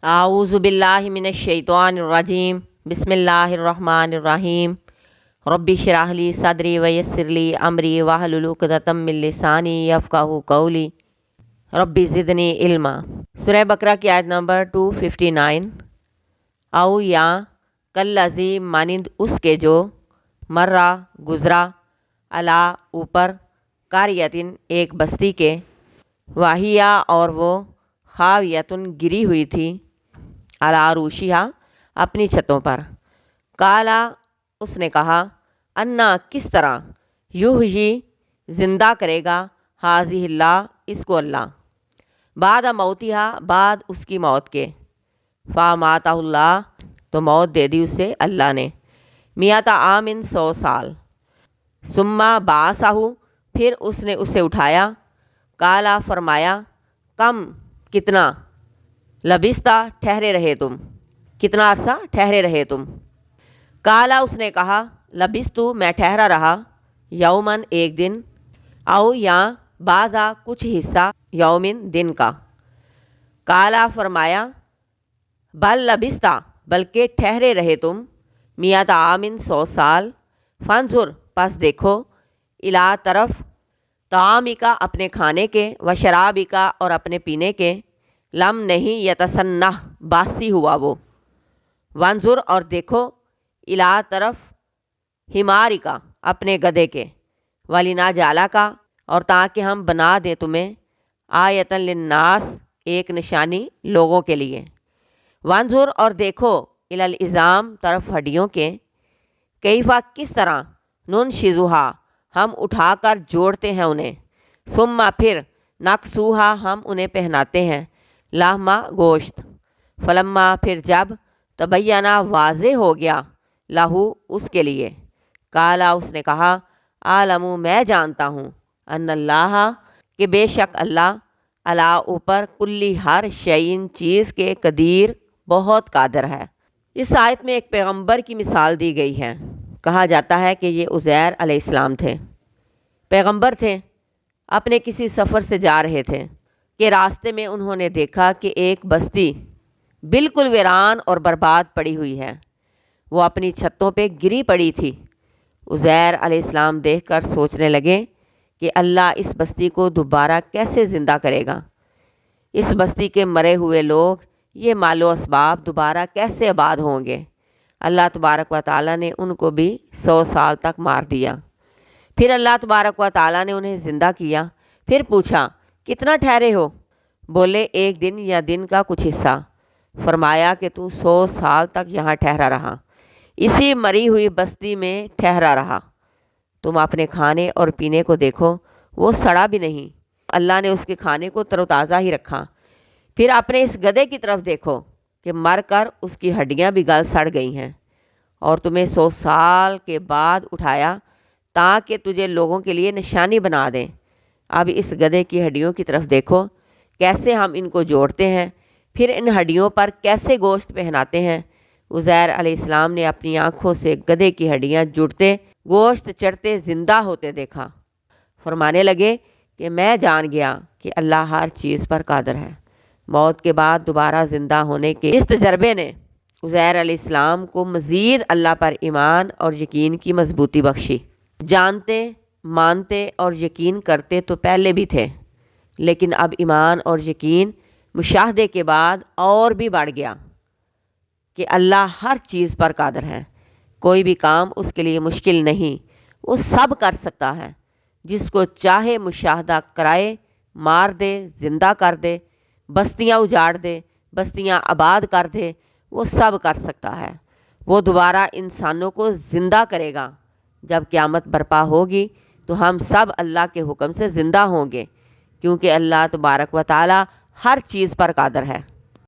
आऊज़ु बिल्लाहि मिनश शैतानिर रजीम बिस्मिल्लाहिर रहमानिर रहीम रब्बि इश्रह ली सदरी व यस्सिर ली अमरी वहलुल उक़दतम मिन लिसानी यफ़क़हू क़ौली रब्बि ज़िदनी इल्मा। सूरह बकरा की आयत नंबर 259। औ या कल्लज़ी मानिंद उसके जो मर्रा गुज़रा अला ऊपर कारियतिन एक बस्ती के वाहिया और वो खावियतुन गिरी हुई थी अला रूशिहा अपनी छतों पर। काला उसने कहा अन्ना किस तरह युहयी ज़िंदा करेगा हाज़िहिल्लाह इसको अल्लाह बाद मौतिहा बाद उसकी मौत के। फ़ामाताहुल्लाह तो मौत दे दी उसे अल्लाह ने। मियाता आमिन 100 साल। सुम्मा बासाहु फिर उसने उसे उठाया। काला फरमाया कम कितना लबिस्ता ठहरे रहे तुम, कितना अरसा ठहरे रहे तुम। काला उसने कहा लबिस्तु मैं ठहरा रहा यौमन एक दिन औ या बाज़ा कुछ हिस्सा यौमिन दिन का। काला फरमाया बल लबिस्ता बल्कि ठहरे रहे तुम मियाता आमिन 100 साल। फंजुर पस देखो इला तरफ तामिका अपने खाने के व शराबिका और अपने पीने के लम नहीं यतसन्नाह बासी हुआ वो। वंजुर और देखो इला तरफ हिमारिका अपने गधे के वलिना जाला का और ताकि हम बना दें तुम्हें आयतन लिन्नास एक निशानी लोगों के लिए। वंजुर और देखो इलल इज़ाम तरफ हड्डियों के कैफा किस तरह नुन शिजुहा हम उठाकर जोड़ते हैं उन्हें। सुम्मा फिर नक्सूहा हम उन्हें पहनाते हैं लाहमा गोश्त। फलम्मा फिर जब तबैयना वाज़े हो गया लहू उसके लिए। काला उसने कहा आलमू मैं जानता हूँ अन्नल्लाह कि बेशक अल्लाह अला ऊपर कुल्ली हर शैइन चीज़ के कदीर बहुत कादर है। इस आयत में एक पैगंबर की मिसाल दी गई है। कहा जाता है कि ये उज़ैर अलैहिस्सलाम थे, पैगंबर थे। अपने किसी सफ़र से जा रहे थे कि रास्ते में उन्होंने देखा कि एक बस्ती बिल्कुल वीरान और बर्बाद पड़ी हुई है। वो अपनी छतों पे गिरी पड़ी थी। उज़ैर अलैहिस्सलाम देखकर सोचने लगे कि अल्लाह इस बस्ती को दोबारा कैसे ज़िंदा करेगा। इस बस्ती के मरे हुए लोग ये मालो असबाब दोबारा कैसे आबाद होंगे। अल्लाह तबारक व तआला ने उनको भी 100 साल तक मार दिया। फिर अल्लाह तबारक व तआला ने उन्हें ज़िंदा किया। फिर पूछा कितना ठहरे हो। बोले एक दिन या दिन का कुछ हिस्सा। फरमाया कि तू 100 साल तक यहाँ ठहरा रहा, इसी मरी हुई बस्ती में ठहरा रहा। तुम अपने खाने और पीने को देखो, वो सड़ा भी नहीं। अल्लाह ने उसके खाने को तरोताज़ा ही रखा। फिर अपने इस गधे की तरफ देखो कि मर कर उसकी हड्डियाँ भी गल सड़ गई हैं और तुम्हें 100 साल के बाद उठाया ताकि तुझे लोगों के लिए निशानी बना दें। अब इस गधे की हड्डियों की तरफ देखो कैसे हम इनको जोड़ते हैं, फिर इन हड्डियों पर कैसे गोश्त पहनाते हैं। उज़ैर अलैहिस्सलाम ने अपनी आँखों से गधे की हड्डियाँ जुड़ते गोश्त चढ़ते ज़िंदा होते देखा। फरमाने लगे कि मैं जान गया कि अल्लाह हर चीज़ पर कादर है। मौत के बाद दोबारा ज़िंदा होने के इस तजर्बे ने उज़ैर अलैहिस्सलाम को मज़ीद अल्लाह पर ईमान और यकीन की मजबूती बख्शी। जानते मानते और यकीन करते तो पहले भी थे, लेकिन अब ईमान और यकीन मुशाहदे के बाद और भी बढ़ गया कि अल्लाह हर चीज़ पर कादर है। कोई भी काम उसके लिए मुश्किल नहीं, वो सब कर सकता है। जिसको चाहे मुशाहदा कराए, मार दे, ज़िंदा कर दे, बस्तियाँ उजाड़ दे, बस्तियाँ आबाद कर दे, वो सब कर सकता है। वो दोबारा इंसानों को ज़िंदा करेगा। जब क़यामत बर्पा होगी तो हम सब अल्लाह के हुक्म से ज़िंदा होंगे, क्योंकि अल्लाह तबारक व तआला हर चीज़ पर कादर है।